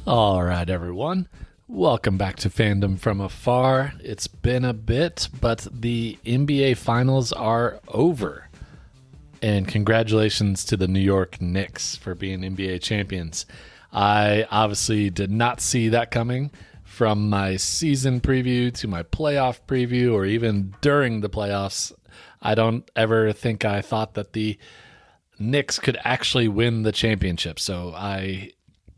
All right, everyone. Welcome back to Fandom from Afar. It's been a bit, but the NBA Finals are over. And congratulations to the New York Knicks for being NBA champions. I obviously did not see that coming from my season preview to my playoff preview or even during the playoffs. I don't ever think I thought that the Knicks could actually win the championship. So I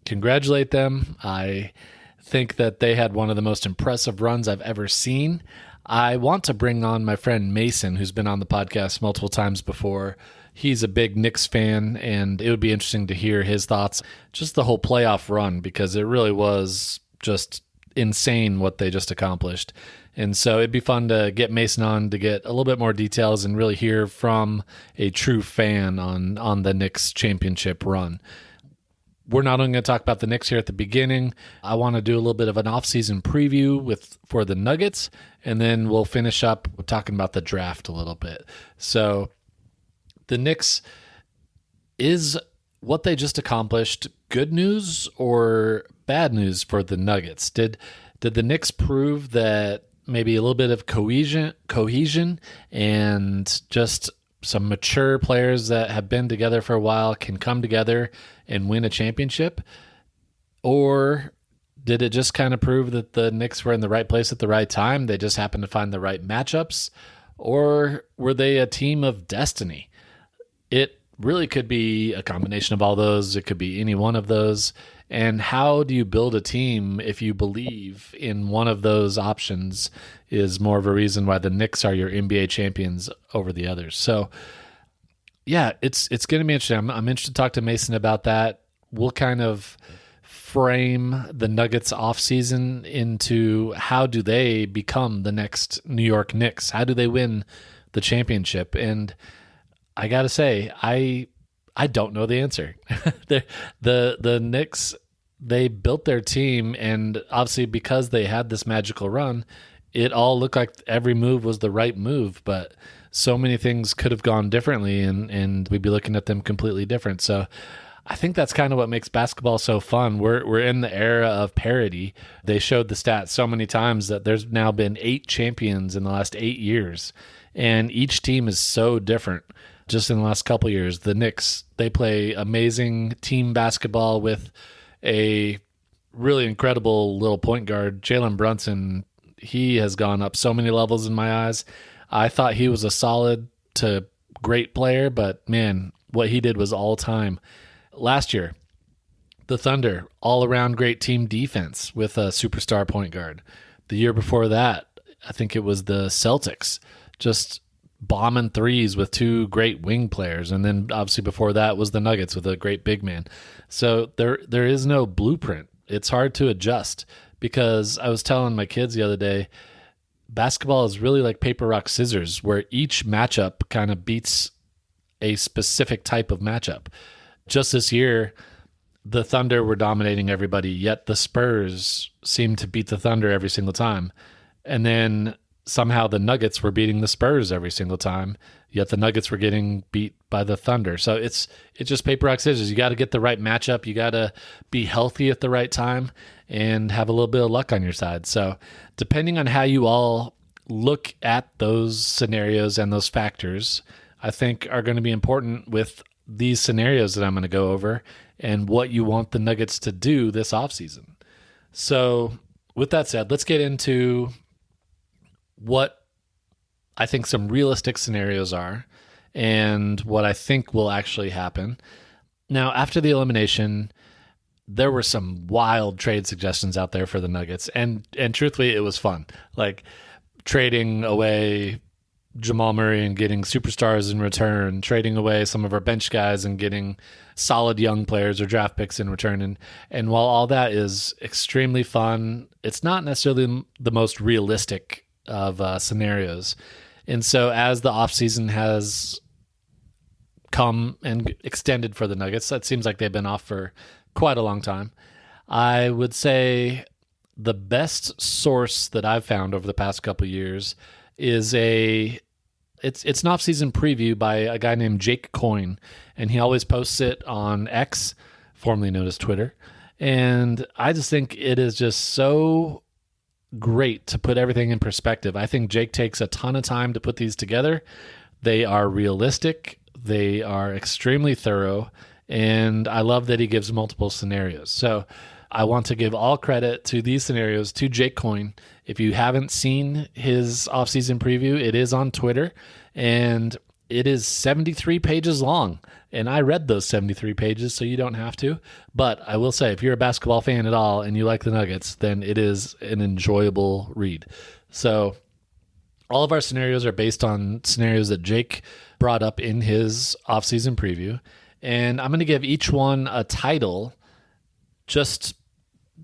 congratulate them. I think that they had one of the most impressive runs I've ever seen. I want to bring on my friend Mason, who's been on the podcast multiple times before. He's a big Knicks fan, and it would be interesting to hear his thoughts, just the whole playoff run, because it really was just insane what they just accomplished. And so it'd be fun to get Mason on to get a little bit more details and really hear from a true fan on the Knicks championship run. We're not only going to talk about the Knicks here at the beginning. I want to do a little bit of an off-season preview for the Nuggets, and then we'll finish up talking about the draft a little bit. So the Knicks, is what they just accomplished good news or bad news for the Nuggets? Did the Knicks prove that maybe a little bit of cohesion and just some mature players that have been together for a while can come together and win a championship? Or did it just kind of prove that the Knicks were in the right place at the right time? They just happened to find the right matchups? Or were they a team of destiny? It really could be a combination of all those. It could be any one of those. And how do you build a team if you believe in one of those options is more of a reason why the Knicks are your NBA champions over the others? So, yeah, it's going to be interesting. I'm interested to talk to Mason about that. We'll kind of frame the Nuggets offseason into how do they become the next New York Knicks? How do they win the championship? And I got to say, I don't know the answer. the Knicks, they built their team, and obviously because they had this magical run, it all looked like every move was the right move, but so many things could have gone differently, and we'd be looking at them completely different. So I think that's kind of what makes basketball so fun. We're in the era of parity. They showed the stats so many times that there's now been 8 champions in the last 8 years, and each team is so different. Just in the last couple of years, the Knicks, they play amazing team basketball with a really incredible little point guard. Jalen Brunson, he has gone up so many levels in my eyes. I thought he was a solid to great player, but man, what he did was all time. Last year, the Thunder, all-around great team defense with a superstar point guard. The year before that, I think it was the Celtics, just bombing threes with 2 great wing players. And then obviously before that was the Nuggets with a great big man. So there is no blueprint. It's hard to adjust because I was telling my kids the other day, basketball is really like paper, rock, scissors, where each matchup kind of beats a specific type of matchup. Just this year, the Thunder were dominating everybody, yet the Spurs seemed to beat the Thunder every single time. And then somehow the Nuggets were beating the Spurs every single time, yet the Nuggets were getting beat by the Thunder. So it's just paper, rock, scissors. You got to get the right matchup. You got to be healthy at the right time and have a little bit of luck on your side. So depending on how you all look at those scenarios and those factors, I think are going to be important with these scenarios that I'm going to go over and what you want the Nuggets to do this offseason. So with that said, let's get into what I think some realistic scenarios are and what I think will actually happen. Now, after the elimination, there were some wild trade suggestions out there for the Nuggets, and truthfully, it was fun. Like trading away Jamal Murray and getting superstars in return, trading away some of our bench guys and getting solid young players or draft picks in return. And while all that is extremely fun, it's not necessarily the most realistic of scenarios. And so as the offseason has come and extended for the Nuggets, that seems like they've been off for quite a long time. I would say the best source that I've found over the past couple of years is it's an off-season preview by a guy named Jake Coyne, and he always posts it on X, formerly known as Twitter. And I just think it is just so great to put everything in perspective. I think Jake takes a ton of time to put these together. They are realistic. They are extremely thorough. And I love that he gives multiple scenarios. So I want to give all credit to these scenarios to Jake Coyne. If you haven't seen his offseason preview, it is on Twitter, and it is 73 pages long. And I read those 73 pages, so you don't have to. But I will say, if you're a basketball fan at all and you like the Nuggets, then it is an enjoyable read. So all of our scenarios are based on scenarios that Jake brought up in his offseason preview. And I'm going to give each one a title just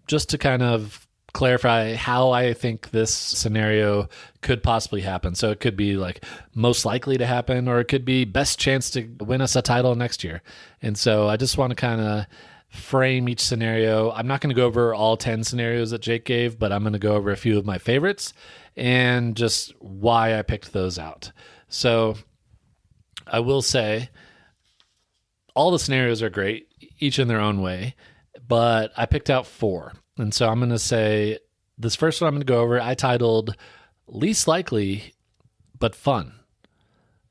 to kind of clarify how I think this scenario could possibly happen. So it could be like most likely to happen, or it could be best chance to win us a title next year. And so I just want to kind of frame each scenario. I'm not going to go over all 10 scenarios that Jake gave, but I'm going to go over a few of my favorites and just why I picked those out. So I will say all the scenarios are great, each in their own way, but I picked out 4. And so I'm going to say this first one I'm going to go over, I titled Least Likely But Fun.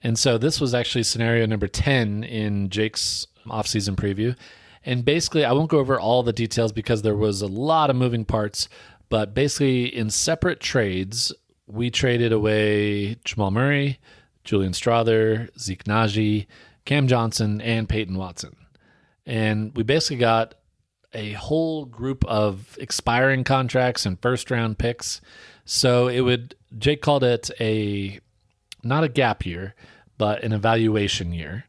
And so this was actually scenario number 10 in Jake's offseason preview. And basically, I won't go over all the details because there was a lot of moving parts. But basically, in separate trades, we traded away Jamal Murray, Julian Strawther, Zeke Naji, Cam Johnson, and Peyton Watson. And we basically got a whole group of expiring contracts and first-round picks. So Jake called it not a gap year, but an evaluation year.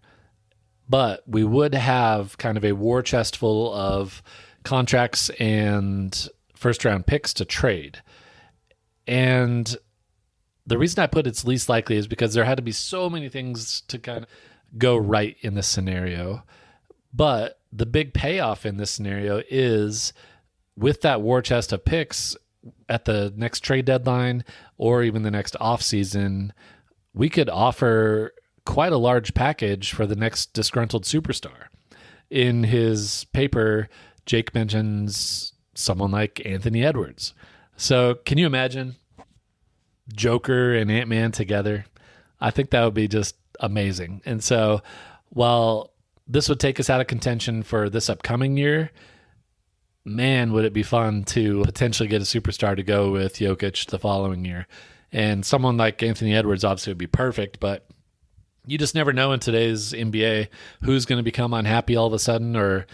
But we would have kind of a war chest full of contracts and first-round picks to trade. And the reason I put it's least likely is because there had to be so many things to kind of go right in this scenario. But the big payoff in this scenario is with that war chest of picks at the next trade deadline or even the next offseason, we could offer quite a large package for the next disgruntled superstar. In his paper, Jake mentions someone like Anthony Edwards. So can you imagine Joker and Ant-Man together? I think that would be just amazing. And so while this would take us out of contention for this upcoming year, man, would it be fun to potentially get a superstar to go with Jokic the following year. And someone like Anthony Edwards obviously would be perfect, but you just never know in today's NBA who's going to become unhappy all of a sudden, or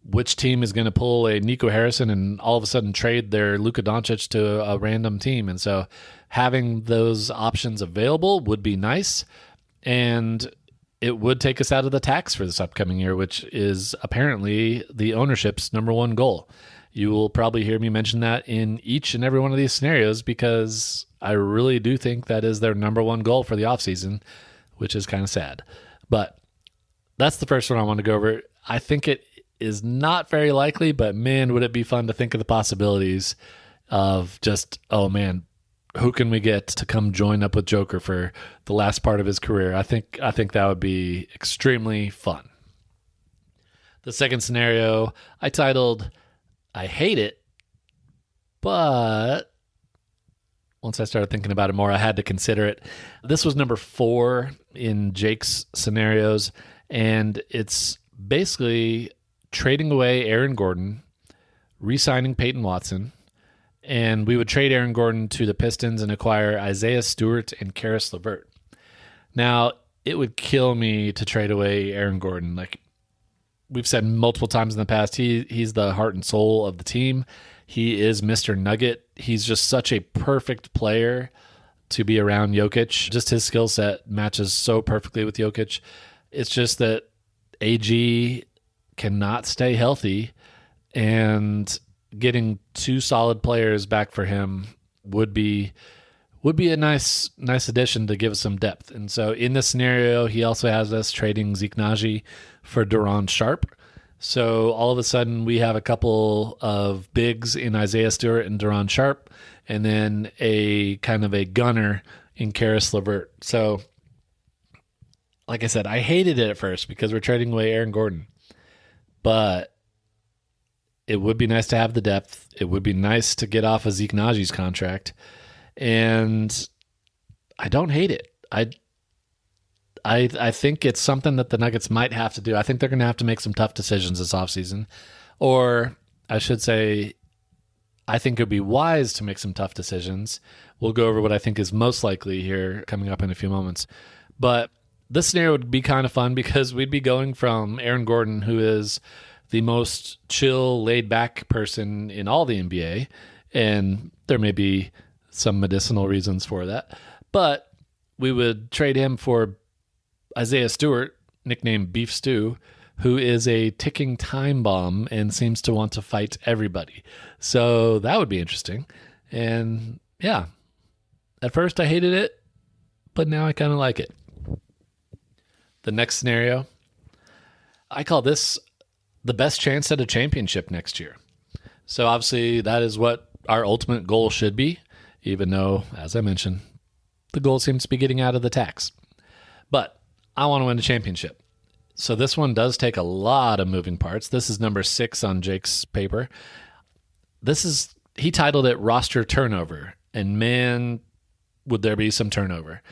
which team is going to pull a Nico Harrison and all of a sudden trade their Luka Doncic to a random team. And so having those options available would be nice. And it would take us out of the tax for this upcoming year, which is apparently the ownership's number one goal. You will probably hear me mention that in each and every one of these scenarios because I really do think that is their number one goal for the offseason, which is kind of sad. But that's the first one I want to go over. I think it is not very likely, but man, would it be fun to think of the possibilities of just, oh man, who can we get to come join up with Joker for the last part of his career? I think that would be extremely fun. The second scenario I titled, I hate it, but once I started thinking about it more, I had to consider it. This was number 4 in Jake's scenarios, and it's basically trading away Aaron Gordon, re-signing Peyton Watson, and we would trade Aaron Gordon to the Pistons and acquire Isaiah Stewart and Karis LeVert. Now, it would kill me to trade away Aaron Gordon. Like we've said multiple times in the past, he's the heart and soul of the team. He is Mr. Nugget. He's just such a perfect player to be around Jokic. Just his skill set matches so perfectly with Jokic. It's just that AG cannot stay healthy, and getting 2 solid players back for him would be a nice addition to give us some depth. And so in this scenario, he also has us trading Zeke Naji for Duron Sharp. So all of a sudden we have a couple of bigs in Isaiah Stewart and Duron Sharp, and then a kind of a gunner in Karis LeVert. So like I said, I hated it at first because we're trading away Aaron Gordon. But It would be nice to have the depth. It would be nice to get off of Zeke Najee's contract. And I don't hate it. I think it's something that the Nuggets might have to do. I think they're going to have to make some tough decisions this offseason. Or I should say, I think it would be wise to make some tough decisions. We'll go over what I think is most likely here coming up in a few moments. But this scenario would be kind of fun because we'd be going from Aaron Gordon, who is the most chill, laid-back person in all the NBA, and there may be some medicinal reasons for that, but we would trade him for Isaiah Stewart, nicknamed Beef Stew, who is a ticking time bomb and seems to want to fight everybody. So that would be interesting. And yeah, at first I hated it, but now I kind of like it. The next scenario, I call this the best chance at a championship next year. So obviously that is what our ultimate goal should be, even though, as I mentioned, the goal seems to be getting out of the tax. But I want to win a championship. So this one does take a lot of moving parts. This is number 6 on Jake's paper. He titled it roster turnover, and man, would there be some turnover.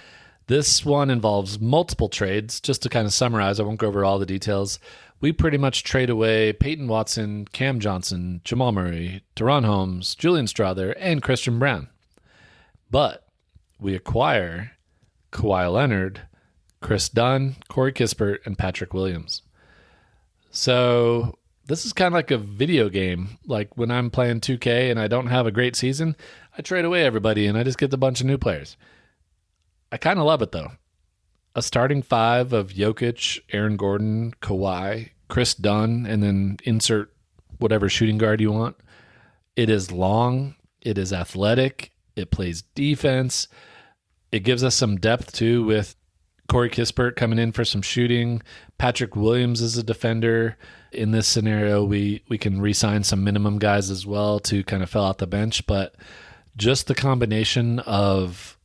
This one involves multiple trades. Just to kind of summarize, I won't go over all the details. We pretty much trade away Peyton Watson, Cam Johnson, Jamal Murray, Deron Holmes, Julian Strawther, and Christian Brown. But we acquire Kawhi Leonard, Chris Dunn, Corey Kispert, and Patrick Williams. So this is kind of like a video game. Like when I'm playing 2K and I don't have a great season, I trade away everybody and I just get a bunch of new players. I kind of love it, though. A starting 5 of Jokic, Aaron Gordon, Kawhi, Chris Dunn, and then insert whatever shooting guard you want. It is long. It is athletic. It plays defense. It gives us some depth, too, with Corey Kispert coming in for some shooting. Patrick Williams is a defender. In this scenario, we can re-sign some minimum guys as well to kind of fill out the bench. But just the combination of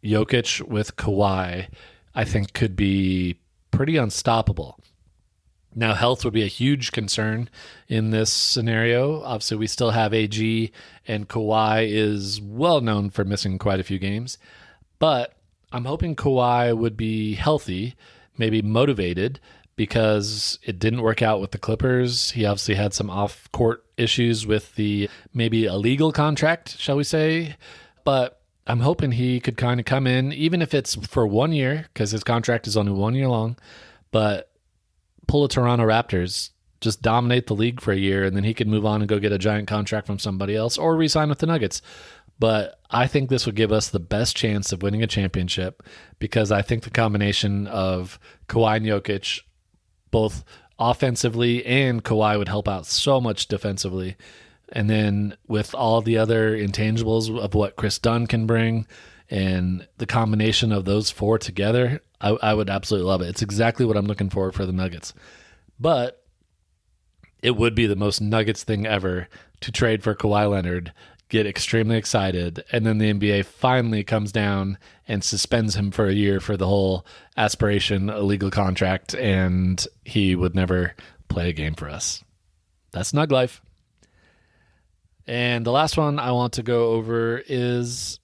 Jokic with Kawhi, I think, could be pretty unstoppable. Now, health would be a huge concern in this scenario. Obviously, we still have AG, and Kawhi is well known for missing quite a few games. But I'm hoping Kawhi would be healthy, maybe motivated, because it didn't work out with the Clippers. He obviously had some off-court issues with the maybe illegal contract, shall we say. But I'm hoping he could kind of come in, even if it's for 1 year, because his contract is only 1 year long, but pull a Toronto Raptors, just dominate the league for a year, and then he could move on and go get a giant contract from somebody else or re-sign with the Nuggets. But I think this would give us the best chance of winning a championship because I think the combination of Kawhi and Jokic, both offensively and Kawhi would help out so much defensively. And then with all the other intangibles of what Chris Dunn can bring and the combination of those 4 together, I would absolutely love it. It's exactly what I'm looking for the Nuggets. But it would be the most Nuggets thing ever to trade for Kawhi Leonard, get extremely excited, and then the NBA finally comes down and suspends him for a year for the whole aspiration illegal contract, and he would never play a game for us. That's Nug life. And the last one I want to go over is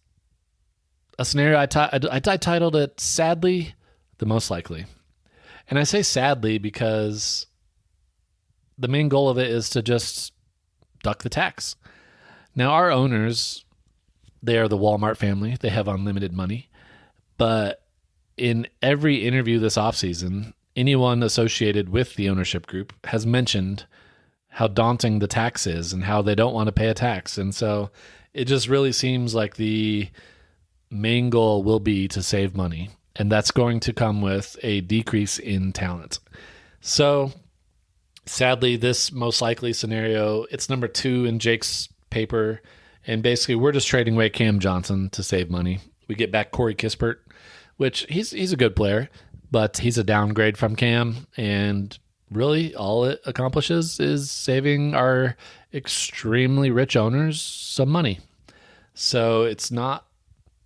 a scenario I titled it, Sadly, the Most Likely. And I say sadly because the main goal of it is to just duck the tax. Now, our owners, they are the Walmart family. They have unlimited money. But in every interview this offseason, anyone associated with the ownership group has mentioned how daunting the tax is and how they don't want to pay a tax. And so it just really seems like the main goal will be to save money. And that's going to come with a decrease in talent. So sadly, this most likely scenario, it's number 2 in Jake's paper. And basically, we're just trading away Cam Johnson to save money. We get back Corey Kispert, which he's a good player, but he's a downgrade from Cam. And really, all it accomplishes is saving our extremely rich owners some money. So it's not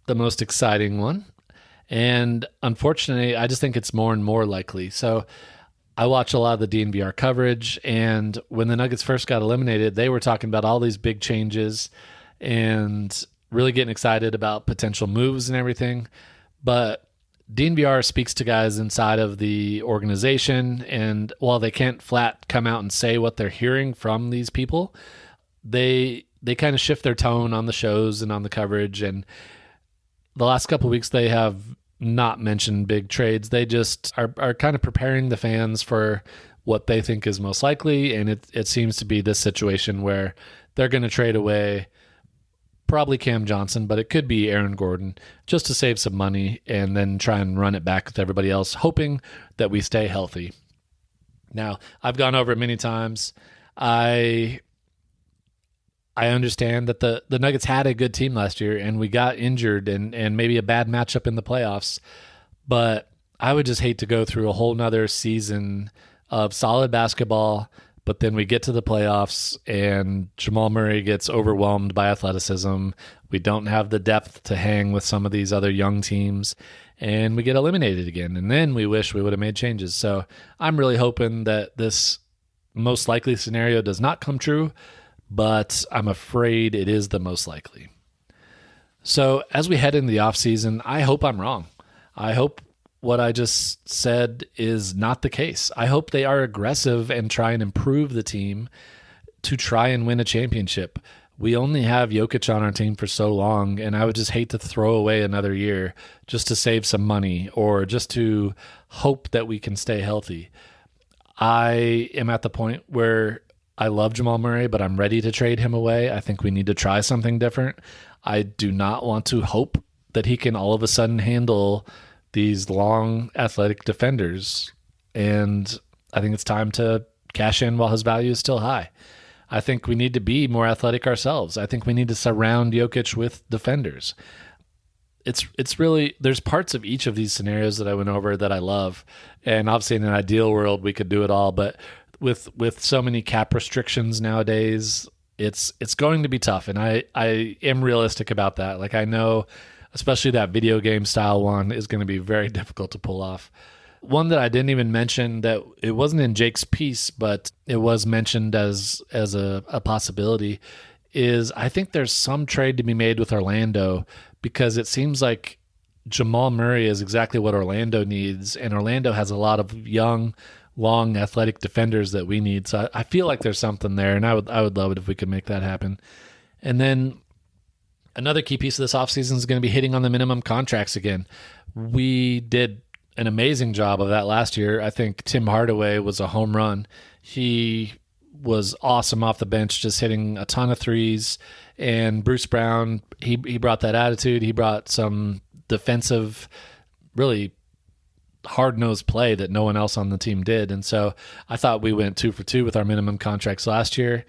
the most exciting one. And unfortunately, I just think it's more and more likely. So I watch a lot of the DNVR coverage, and when the Nuggets first got eliminated, they were talking about all these big changes and really getting excited about potential moves and everything. But DNVR speaks to guys inside of the organization, and while they can't flat come out and say what they're hearing from these people, they kind of shift their tone on the shows and on the coverage. And the last couple of weeks, they have not mentioned big trades. They just are kind of preparing the fans for what they think is most likely, and it seems to be this situation where they're going to trade away probably Cam Johnson, but it could be Aaron Gordon, just to save some money and then try and run it back with everybody else, hoping that we stay healthy. Now, I've gone over it many times. I understand that the Nuggets had a good team last year, and we got injured and maybe a bad matchup in the playoffs, but I would just hate to go through a whole nother season of solid basketball, but then we get to the playoffs and Jamal Murray gets overwhelmed by athleticism. We don't have the depth to hang with some of these other young teams, and we get eliminated again. And then we wish we would have made changes. So I'm really hoping that this most likely scenario does not come true, but I'm afraid it is the most likely. So as we head into the offseason, I hope I'm wrong. I hope what I just said is not the case. I hope they are aggressive and try and improve the team to try and win a championship. We only have Jokic on our team for so long, and I would just hate to throw away another year just to save some money or just to hope that we can stay healthy. I am at the point where I love Jamal Murray, but I'm ready to trade him away. I think we need to try something different. I do not want to hope that he can all of a sudden handle these long athletic defenders. And I think it's time to cash in while his value is still high. I think we need to be more athletic ourselves. I think we need to surround Jokic with defenders. It's really, there's parts of each of these scenarios that I went over that I love. And obviously in an ideal world, we could do it all. But with so many cap restrictions nowadays, it's going to be tough. And I am realistic about that. Like, I know, especially that video game style one is going to be very difficult to pull off. One that I didn't even mention, that it wasn't in Jake's piece, but it was mentioned as a possibility, is I think there's some trade to be made with Orlando, because it seems like Jamal Murray is exactly what Orlando needs, and Orlando has a lot of young, long, athletic defenders that we need. So I feel like there's something there, and I would love it if we could make that happen. And then another key piece of this offseason is going to be hitting on the minimum contracts again. We did an amazing job of that last year. I think Tim Hardaway was a home run. He was awesome off the bench, just hitting a ton of threes. And Bruce Brown, he brought that attitude. He brought some defensive, really hard-nosed play that no one else on the team did. And so I thought we went 2 for 2 with our minimum contracts last year.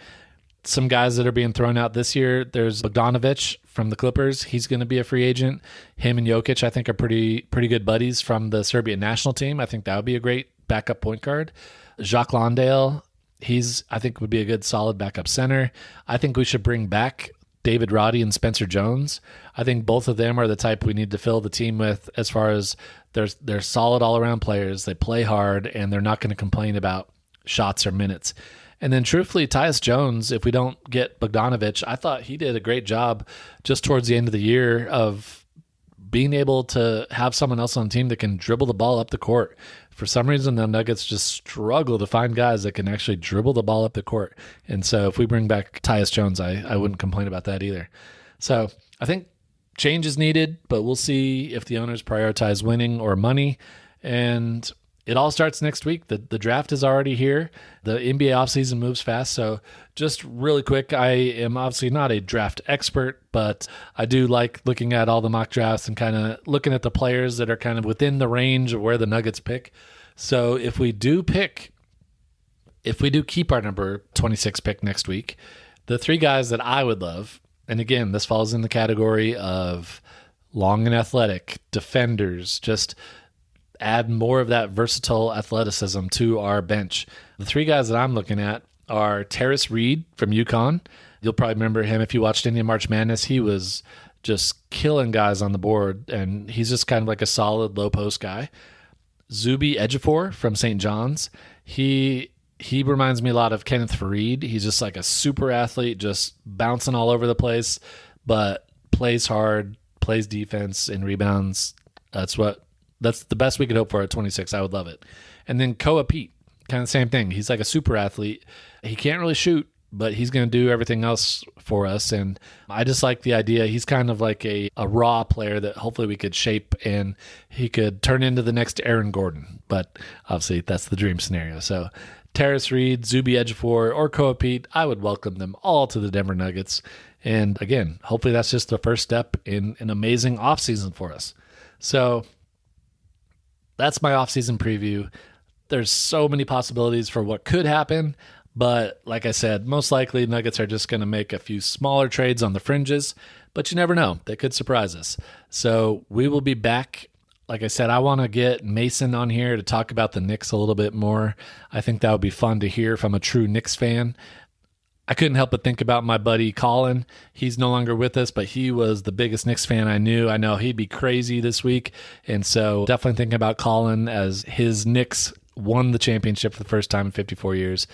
Some guys that are being thrown out this year, there's Bogdanovic from the Clippers. He's going to be a free agent. Him and Jokic, I think, are pretty good buddies from the Serbian national team. I think that would be a great backup point guard. Jacques Landale, I think would be a good solid backup center. I think we should bring back David Roddy and Spencer Jones. I think both of them are the type we need to fill the team with, as far as they're solid all-around players. They play hard, and they're not going to complain about shots or minutes. And then truthfully, Tyus Jones, if we don't get Bogdanovic, I thought he did a great job just towards the end of the year of being able to have someone else on the team that can dribble the ball up the court. For some reason, the Nuggets just struggle to find guys that can actually dribble the ball up the court. And so if we bring back Tyus Jones, I wouldn't complain about that either. So I think change is needed, but we'll see if the owners prioritize winning or money. And it all starts next week. The draft is already here. The NBA offseason moves fast. So just really quick, I am obviously not a draft expert, but I do like looking at all the mock drafts and kind of looking at the players that are kind of within the range of where the Nuggets pick. So if we do keep our number 26 pick next week, the 3 guys that I would love, and again, this falls in the category of long and athletic defenders, just add more of that versatile athleticism to our bench. The 3 guys that I'm looking at are Terrace Reed from UConn. You'll probably remember him if you watched any of March Madness. He was just killing guys on the board, and he's just kind of like a solid low post guy. Zuby Ejiofor from St. John's. He reminds me a lot of Kenneth Faried. He's just like a super athlete, just bouncing all over the place, but plays hard, plays defense and rebounds. That's the best we could hope for at 26. I would love it. And then Koa Pete, kind of the same thing. He's like a super athlete. He can't really shoot, but he's going to do everything else for us. And I just like the idea. He's kind of like a raw player that hopefully we could shape, and he could turn into the next Aaron Gordon. But obviously that's the dream scenario. So Terrace Reed, Zuby Ejiofor, or Koa Pete, I would welcome them all to the Denver Nuggets. And again, hopefully that's just the first step in an amazing offseason for us. So that's my offseason preview. There's so many possibilities for what could happen. But like I said, most likely Nuggets are just going to make a few smaller trades on the fringes. But you never know. They could surprise us. So we will be back. Like I said, I want to get Mason on here to talk about the Knicks a little bit more. I think that would be fun to hear from a true Knicks fan. I couldn't help but think about my buddy Colin. He's no longer with us, but he was the biggest Knicks fan I knew. I know he'd be crazy this week. And so definitely thinking about Colin as his Knicks won the championship for the first time in 54 years.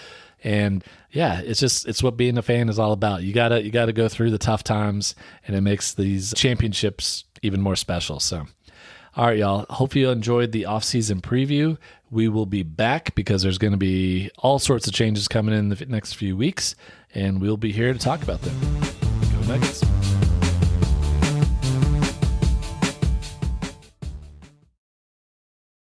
And yeah, it's what being a fan is all about. You gotta go through the tough times, and it makes these championships even more special. So all right, y'all. Hope you enjoyed the offseason preview. We will be back because there's going to be all sorts of changes coming in the next few weeks, and we'll be here to talk about them. Go Nuggets.